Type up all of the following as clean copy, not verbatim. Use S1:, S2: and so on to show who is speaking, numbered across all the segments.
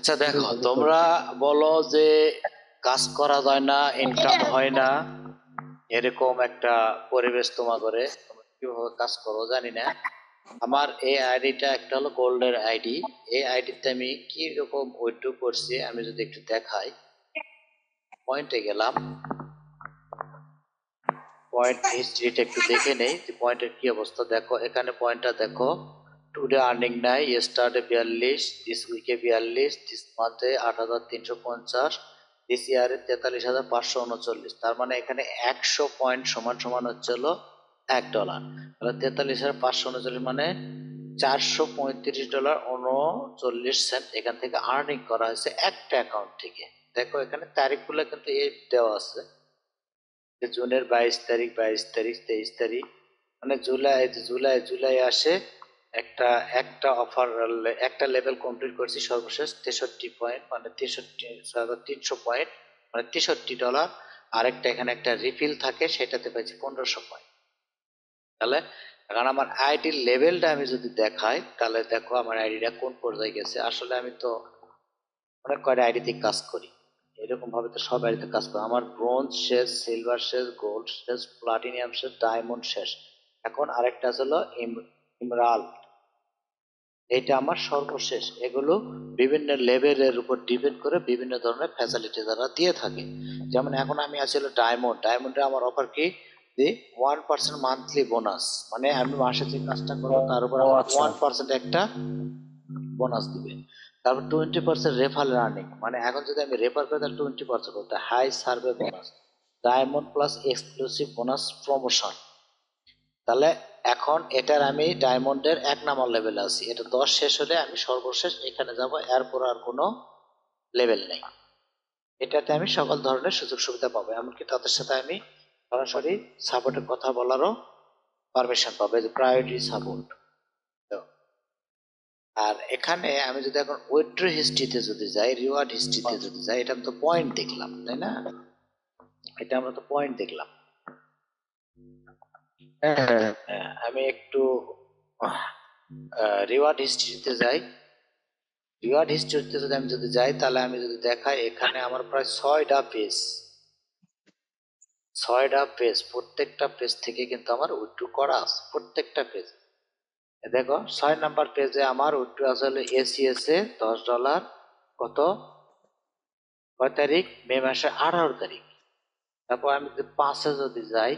S1: আচ্ছা দেখো, তোমরা বলো যে কাজ করা যায় না, ইনকাম হয় না, এরকম একটা পরিবেশ তোমাদের। তোমরা কিভাবে কাজ করো জানি না। আমার এই আইডিটা একটা হলো গোল্ডের আইডি। এই আইডিতে আমি কি রকম উইথড্র করছি আমি যদি একটু দেখাই। পয়েন্টে গেলাম, পয়েন্ট হিস্ট্রিটা একটু দেখে নেই যে পয়েন্টের কি অবস্থা। দেখো এখানে পয়েন্টটা দেখো, টুডে আর্নিং নাই, ইয়েস্টারডে 42, দিস উইকে 42, দিস মান্থে 8,350, দিস ইয়ারে 43,539। তার মানে এখানে 100 পয়েন্ট সমান সমান হচ্ছে হলো $1। তাহলে 43,539 মানে $435.39 এখান থেকে আর্নিং করা হয়েছে একটা অ্যাকাউন্ট থেকে। দেখো এখানে তারিখগুলো কিন্তু এই দেওয়া আছে, জুনের 22 তারিখ, 22 তারিখ, 23 তারিখ, মানে জুলাই জুলাই আসে একটা একটা অফার, একটা লেভেল কমপ্লিট করছি সর্বশেষ 63 পয়েন্ট, মানে 63,300 পয়েন্ট, মানে $63। আরেকটা এখানে একটা রিফিল থাকে, সেটাতে পাইছি 1500 পয়েন্ট। তাহলে এখন আমার আইডির লেভেলটা আমি যদি দেখাই, তাহলে দেখো আমার আইডিটা কোন পর্যায়ে গেছে। আসলে আমি তো অনেক কয়টা আইডিতে কাজ করি, এরকম ভাবে তো সব আইডিতে কাজ করি। আমার ব্রোঞ্জ শেষ, সিলভার শেষ, গোল্ড শেষ, প্লাটিনিয়াম শেষ, ডায়মন্ড শেষ। এখন আরেকটা হলো ইমরাল্ড, এটা আমার সর্বশেষ। এগুলো বিভিন্ন লেভেলের উপর ডিপেন্ড করে বিভিন্ন ধরনের ফ্যাসিলিটি তারা দিয়ে থাকে। যেমন এখন আমি আছি হলো ডায়মন্ড। ডায়মন্ডে আমার অফার কি, যে 1% মান্থলি বোনাস, মানে আমি মাসে যে কাজটা করবো তার উপর আমার 1% একটা বোনাস দিবে। তারপর 20% রেফারেল আর্নিং, মানে এখন যদি আমি রেফার করি তাহলে 20% করতে, high survey bonus, diamond plus exclusive bonus promotion. তাহলে এখন এটার আমি ডায়মন্ডের 1 নম্বর লেভেলে আছি। এটা 10 শেষ হলে আমি সর্বশেষ এখানে যাব, এরপর আর কোনো লেভেল নেই। এটাতে আমি সকল ধরনের সুযোগ সুবিধা পাবো, এমনকি তাদের সাথে আমি সরাসরি সাপোর্টের কথা বলারও পারমিশন পাবো, যে প্রায়োরিটি সাপোর্ট। আর এখানে আমি যদি এখন উইথড্র হিস্ট্রিতে যদি যাই, রিওয়ার্ড হিস্ট্রিতে যদি যাই, এটা তো পয়েন্ট দেখলাম তাই না, এটা আমরা তো পয়েন্ট দেখলাম। আমি একটু রিওয়ার্ড হিস্ট্রিতে যাই। রিওয়ার্ড হিস্ট্রিতে যদি আমি যাই, তাহলে আমি যদি দেখাই, এখানে আমার প্রায় 6টা পেজ, প্রত্যেকটা পেজ থেকে কিন্তু আমার উইথড্র করা আছে, প্রত্যেকটা পেজ। দেখো 6 নম্বর পেজে আমার উইথড্র আছে হলো এসিএস এ $10। কত, কয় তারিখ, মে মাসে 18 তারিখ। তারপর আমি যদি 5-এ যদি যাই,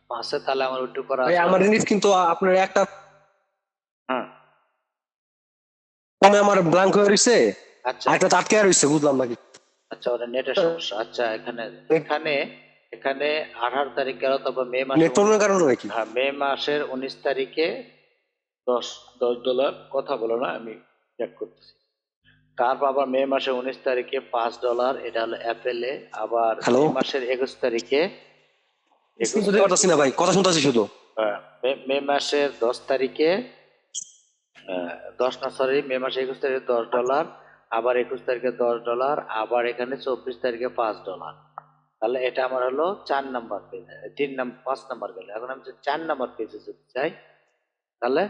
S1: 5-এ তাহলে আমার উইথড্র করা
S2: ভাই
S1: আছে।
S2: আমার জিনিস কিন্তু আপনার একটা
S1: হ্যাঁ
S2: ফর্মে আমার ব্ল্যাঙ্ক হয়ে রইছে,
S1: আচ্ছা
S2: আরেকটা আটকে রইছে, বুঝলাম নাকি।
S1: আচ্ছা, ওটা নেটের সমস্যা। আচ্ছা এখানে এখানে এখানে 18 তারিখ গেল, তারপর মে মাসের
S2: নেট প্রবলেমের কারণে নাকি?
S1: হ্যাঁ মে মাসের 19 তারিখে দশ $10 কথা বলো না, আমি চেক করতেছি। তারপর আবার মে মাসের 19 তারিখে $5, এটা হলো অ্যাপেলে। আবার
S2: হ্যালো,
S1: মে মাসের 21 তারিখে
S2: শুনতে পারতাছি না ভাই, কথা শুনতেছি শুধু।
S1: মে মাসের 10 তারিখে 10 না, সরি, মে মাসের 21 তারিখে $10, আবার 21 তারিখে $10, আবার এখানে 24 তারিখে $5। তাহলে এটা আমার হলো 4 নম্বর পেজ, 5 নম্বর গেল। এখন আমি 4 নম্বর পেজে যদি চাই, তাহলে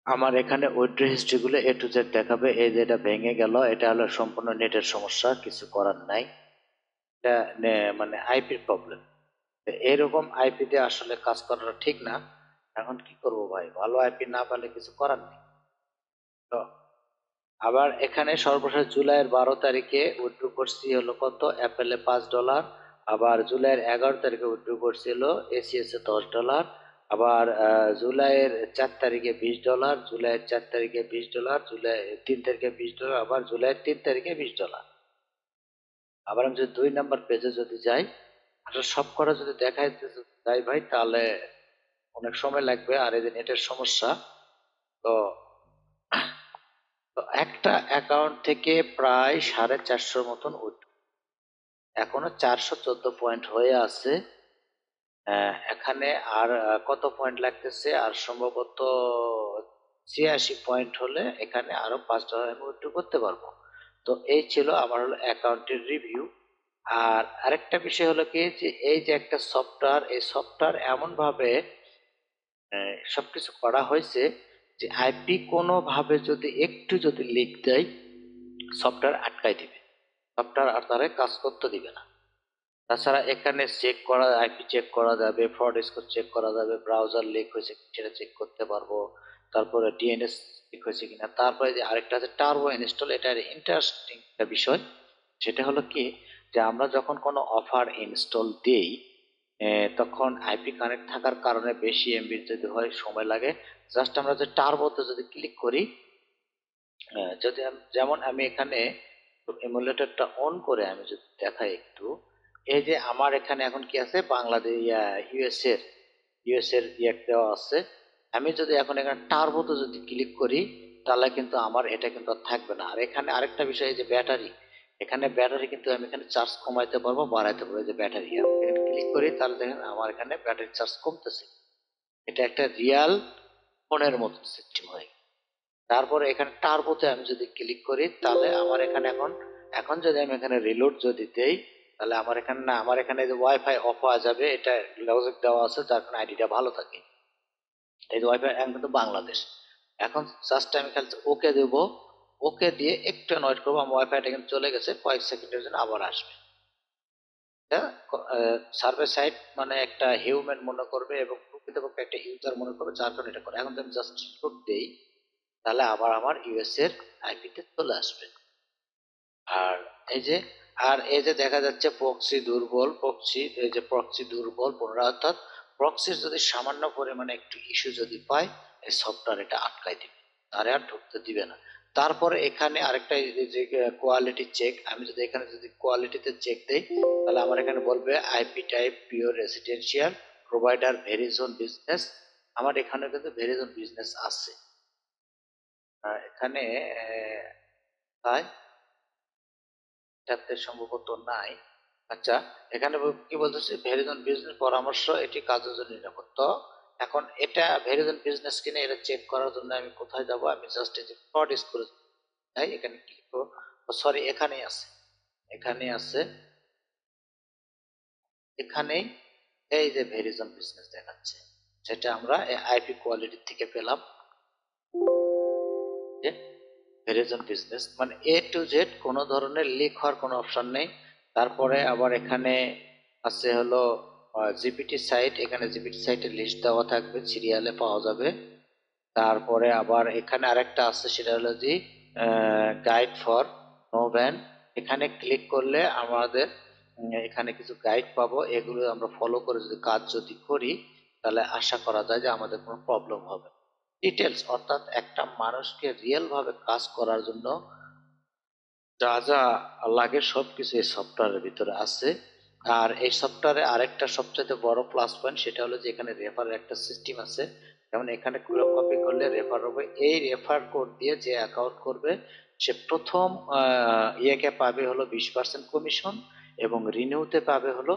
S1: আমার এখানে উইথড্র হিস্ট্রি গুলো এ টু জেড দেখাবে। এই যে এটা ভেঙে গেল, এটা হলো সম্পূর্ণ নেটের সমস্যা, কিছু করার নাই। এটা মানে আইপির প্রবলেম। এরকম আইপি দিয়ে আসলে কাজ করাটা ঠিক না। এখন কি করব ভাই, ভালো আইপি না পেলে কিছু করার নেই। তো আবার এখানে সর্বশেষ জুলাইয়ের 12 তারিখে উইথড্র করছি হলো কত, অ্যাপেলে $5। আবার জুলাইয়ের 11 তারিখে উইথড্র করছি হলো এসিএস এ $10। আবার জুলাইয়ের 4 তারিখে $20, জুলাইয়ের 4 তারিখে $20, জুলাই 3 তারিখে $20, আবার জুলাইয়ের 3 তারিখে $20। আবার আমি যদি 2 নম্বর পেজে যদি যাই, আসলে সব কটা যদি দেখাইতে যাই ভাই, তাহলে অনেক সময় লাগবে, আর এই যে নেটের সমস্যা। তো তো একটা অ্যাকাউন্ট থেকে প্রায় 450 মতন এখনো 414 পয়েন্ট হয়ে আছে। এখানে আর কত পয়েন্ট লাগতেছে, আর সম্ভবত 86 পয়েন্ট হলে এখানে আরো $5 আমি উইথড্র করতে পারবো। তো এই ছিল আমার হলো অ্যাকাউন্টের রিভিউ। আর আরেকটা বিষয় হলো কি, যে এই যে একটা সফটওয়্যার, এই সফটওয়্যার এমন ভাবে সবকিছু করা হয়েছে যে আইপি কোনোভাবে যদি একটু যদি লিক দেয়, সফটওয়্যার আটকাই দিবে, সফটওয়্যার আর তারা কাজ করতে দিবে না। তাছাড়া এখানে চেক করা, আইপি চেক করা যাবে, ফ্রড স্কোর চেক করা যাবে, ব্রাউজার লিক হয়েছে সেটা চেক করতে পারবো, তারপরে ডিএনএস লিক হয়েছে কিনা। তারপরে যে আরেকটা আছে টার্বো ইনস্টল, এটা ইন্টারেস্টিং একটা বিষয়। সেটা হলো কি, যে আমরা যখন কোনো অফার ইনস্টল দেই, তখন আইপি কানেক্ট থাকার কারণে বেশি এমবি যদি হয় সময় লাগে। জাস্ট আমরা যে টার্বোতে যদি ক্লিক করি, যদি যেমন আমি এখানে এমুলেটরটা অন করে আমি যদি দেখাই একটু, এই যে আমার এখানে এখন কি আছে, বাংলাদেশ ইউএস এর ইয়ে দেওয়া আছে। আমি যদি এখন এখানে টার্বোতে যদি ক্লিক করি, তাহলে কিন্তু আমার এটা কিন্তু আর থাকবে না। আর এখানে আরেকটা বিষয়, এই যে ব্যাটারি, এখানে ব্যাটারি কিন্তু আমি এখানে চার্জ কমাইতে পারবো, বাড়াইতে পারবো। এই যে ব্যাটারি এখানে ক্লিক করি, তাহলে দেখেন আমার এখানে ব্যাটারি চার্জ কমতেছে। এটা একটা রিয়াল ফোনের মতো সিস্টেম হয়। তারপরে এখানে টার্বোতে আমি যদি ক্লিক করি, তাহলে আমার এখানে এখন এখন যদি আমি এখানে রিলোড যদি দেই, তাহলে আমার এখানে না, আমার এখানে যে ওয়াইফাই অফ হওয়া যাবে, এটা লজিক দেওয়া আছে, যার কারণে আইডিটা ভালো থাকে। এই যে ওয়াইফাই এখন কিন্তু বাংলাদেশ। এখন জাস্ট আমি খালি ওকে দেব, ওকে দিয়ে একটু ওয়েট করবো, আমার ওয়াইফাইটা কিন্তু চলে গেছে, কয়েক সেকেন্ডের জন্য আবার আসবে। সার্ভে সাইড মানে একটা হিউম্যান মনে করবে এবং প্রকৃতপক্ষে একটা ইউজার মনে করবে, যার কারণে এটা করে। এখন যদি আমি জাস্ট রিলোড দেই, তাহলে আবার আমার ইউএস এর আইপিতে চলে আসবে। আর এই যে এই যে দেখা যাচ্ছে প্রক্সি দুর্বল, প্রক্সি দুর্বল পুনরায়, অর্থাৎ প্রক্সির যদি সামান্য পরিমাণে একটু ইস্যু যদি পায়, এই সফটওয়্যার এটা আটকাই দিবে, তারে আর ঢুকতে দিবে না। তারপরে এখানে আরেকটা এই যে কোয়ালিটি চেক, আমি যদি এখানে যদি কোয়ালিটিতে চেক দেই, তাহলে আমার এখানে বলবে IP type pure residential provider Verizon business. আমার এখানে কিন্তু ভেরিজোন বিজনেস আছে। এখানে তাই এটাতে সম্ভবত নাই। আচ্ছা, এখানে কি বলতেছে, ভেরিজন বিজনেস পরামর্শ, এটি কাজের জন্য নিরাপদ। তো এখন এটা ভেরিজন বিজনেস কিনা এটা চেক করার জন্য আমি কোথায় যাব, আমি জাস্ট এই যে ফ্রড স্কোর, তাই এখানে ক্লিক করব। সরি, এখানেই আছে, এখানে আছে, এখানেই এই যে ভেরিজন বিজনেস দেখাচ্ছে, সেটা আমরা আইপি কোয়ালিটি থেকে পেলাম। যে ভেরিজন বিজনেস মানে এ টু জেড, কোনো ধরনের লিক হওয়ার কোনো অপশন নেই। তারপরে আবার এখানে আছে হলো জিপিটি সাইট, এখানে জিপিটি সাইটের লিস্ট দেওয়া থাকবে, সিরিয়ালে পাওয়া যাবে। তারপরে আবার এখানে আরেকটা আছে, সেটা হলো যে গাইড ফর নো ব্যান। এখানে ক্লিক করলে আমাদের এখানে কিছু গাইড পাবো, এগুলো আমরা ফলো করে যদি কাজ যদি করি, তাহলে আশা করা যায় যে আমাদের কোনো প্রবলেম হবে। ডিটেলস, অর্থাৎ একটা মানুষকে রিয়েল ভাবে কাজ করার জন্য যা যা লাগে সবকিছু এই সফটওয়্যারের ভিতরে আছে। আর এই সফটওয়্যারে আরেকটা সবচেয়ে বড় প্লাস পয়েন্ট, সেটা হলো যে এখানে রেফারের একটা সিস্টেম আছে। যেমন এখানে কপি করলে রেফার হবে, এই রেফার কোড দিয়ে যে অ্যাকাউন্ট করবে, সে প্রথম ইয়েকে পাবে হলো 20% কমিশন, এবং রিনিউতে পাবে হলো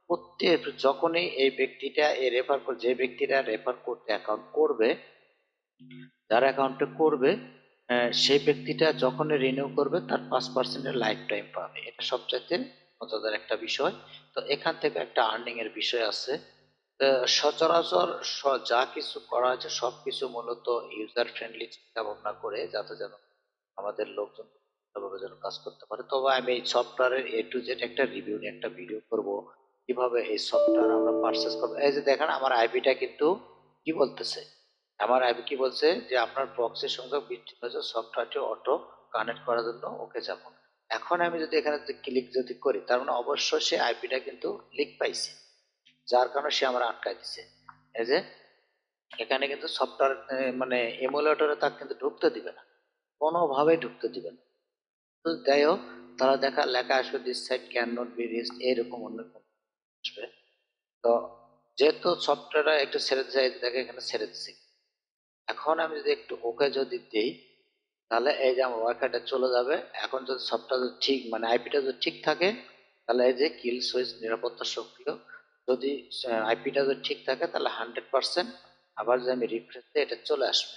S1: প্রত্যেক, যখনই এই ব্যক্তিটা এই রেফার কোড, যে ব্যক্তিরা রেফার করতে অ্যাকাউন্ট করবে, যার অ্যাকাউন্টে করবে, সেই ব্যক্তিটা যখন রিনিউ করবে, তার 5%-এর লাইফ টাইম পাবে। এটা সবচাইতে মজাদার একটা বিষয়। তো এখান থেকে একটা আর্নিং এর বিষয় আছে। সচরাচর যা কিছু করা হয়েছে সবকিছু মূলত ইউজার ফ্রেন্ডলি চিন্তা ভাবনা করে, যাতে যেন আমাদের লোকজন ভালোভাবে যেন কাজ করতে পারে। তবে আমি এই সফটওয়্যারের এ টু জেড একটা রিভিউ নিয়ে একটা ভিডিও করব, কিভাবে এই সফটওয়্যার আমরা পারচেজ করবো। এই যে দেখেন আমার আইপিটা কিন্তু কি বলতেছে, আমার আইপি কি বলছে, যে আপনার প্রক্সির সংযোগ বিচ্ছিন্ন হয়েছে, সফটওয়্যারটি অটো কানেক্ট করার জন্য ওকে যাবো। এখন আমি যদি এখানে ক্লিক যদি করি, তার মানে অবশ্যই সে আইপিটা কিন্তু লিক পাইছে, যার কারণে সে আমার আটকায় দিছে। এই যে এখানে কিন্তু সফটওয়্যার মানে এমুলেটরে তাকে কিন্তু ঢুকতে দিবে না, কোনোভাবেই ঢুকতে দিবে না। তো যাই হোক, তারা লেখা আসবে this site can not be reached, এরকম অন্য আসবে। তো যেহেতু সফটওয়্যার একটু ছেড়ে দিচ্ছে, এই যে দেখে এখানে ছেড়ে দিচ্ছে। এখন আমি যদি একটু ওকে যদি দিই, তাহলে এই যে আমার ওয়াইফাইটা চলে যাবে। এখন যদি সফটওয়্যার যদি ঠিক মানে আইপিটা যদি ঠিক থাকে, তাহলে এই যে কিল সুইচ নিরাপত্তা সক্রিয়, যদি আইপিটা যদি ঠিক থাকে, তাহলে 100%। আবার যদি আমি রিফ্রেশ দিই, এটা চলে আসবে,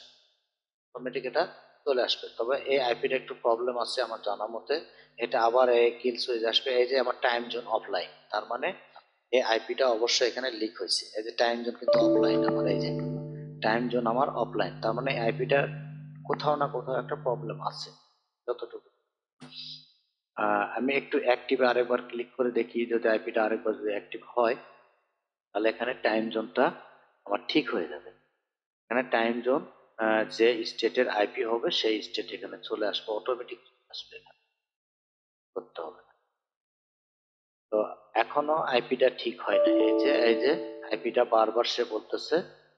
S1: অটোমেটিক এটা চলে আসবে। তবে এই আইপিটা একটু প্রবলেম আছে আমার জানা মতে, এটা আবার এই কিল সুইচ আসবে। এই যে আমার টাইম জোন অফলাইন, তার মানে এই আইপিটা অবশ্যই এখানে লিক হয়েছে। এই যে টাইম জোন কিন্তু অফলাইন আমার, এই যে টাইম জোন আমার অফলাইন, তার মানে আইপিটা কোথাও না কোথাও একটা প্রবলেম আছে যতটুকু। আমি একটু অ্যাক্টিভে আরেকবার ক্লিক করে দেখি, যদি আইপিটা আরেকবার যদি অ্যাক্টিভ হয় তাহলে এখানে টাইম জোনটা আমার ঠিক হয়ে যাবে। এখানে টাইম জোন যে স্টেটের আইপি হবে সেই স্টেট এখানে চলে আসবে, অটোমেটিক আসবে, এখানে করতে হবে না। তো এখনো আইপিটা ঠিক হয় না, এই যে আইপিটা বারবার সে বলতেছে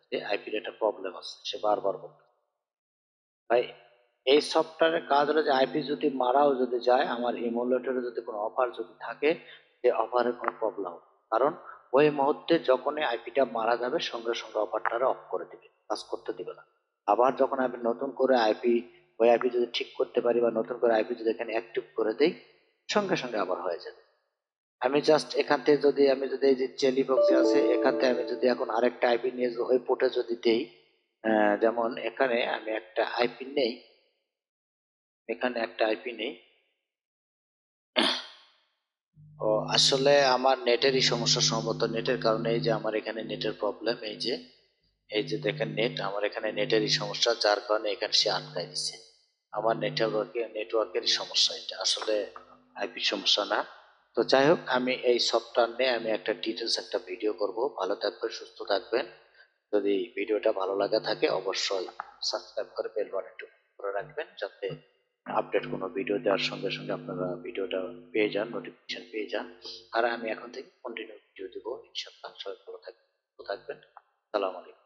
S1: যে আইপির একটা প্রবলেম আছে, সে বারবার বলতেছে। ভাই এই সফটওয়্যারের কাজ হলো যে আইপি যদি মারাও যদি যায়, আমার ইমুলেটরে যদি কোনো অফার যদি থাকে, যে অফারে কোনো প্রবলেম, কারণ ওই মুহূর্তে যখনই আইপিটা মারা যাবে সঙ্গে সঙ্গে অফারটা অফ করে দিবে, কাজ করতে দিবে না। আবার যখন আমি নতুন করে আইপি, ওই আইপি যদি ঠিক করতে পারি বা নতুন করে আইপি যদি এখানে অ্যাক্টিভ করে দেই, সঙ্গে সঙ্গে আবার হয়ে যাবে। আমি জাস্ট এখান থেকে যদি আমি যদি এই যে চেলি বক্সে আছে এখান থেকে আমি যদি এখন আরেকটা আইপি নিয়ে ওই পোর্টে যদি দেই, যেমন এখানে আমি একটা আইপি নেই, এখানে একটা আইপি নেই। ও আসলে আমার নেটেরই সমস্যা, সম্ভবত নেটের কারণে, এই যে আমার এখানে নেটের প্রবলেম, এই যে দেখেন নেট, আমার এখানে নেটেরই সমস্যা, যার কারণে এখানে সে আটকায় দিছে। আমার নেটওয়ার্কেরই সমস্যা, এটা আসলে আইপির সমস্যা না। তো যাই হোক, আমি এই সফটওয়্যার নিয়ে আমি একটা ডিটেলস একটা ভিডিও করব। ভালো থাকবেন, সুস্থ থাকবেন। যদি ভিডিওটা ভালো লাগা থাকে অবশ্যই সাবস্ক্রাইব করে বেল বাটনটি করে রাখবেন, যাতে আপডেট কোনো ভিডিও দেওয়ার সঙ্গে সঙ্গে আপনারা ভিডিওটা পেয়ে যান, নোটিফিকেশন পেয়ে যান। আর আমি এখন থেকে কন্টিনিউ ভিডিও দেবো ইনশাআল্লাহ। সবাই ভালো থাকবেন, সুস্থ থাকবেন। সালাম আলাইকুম।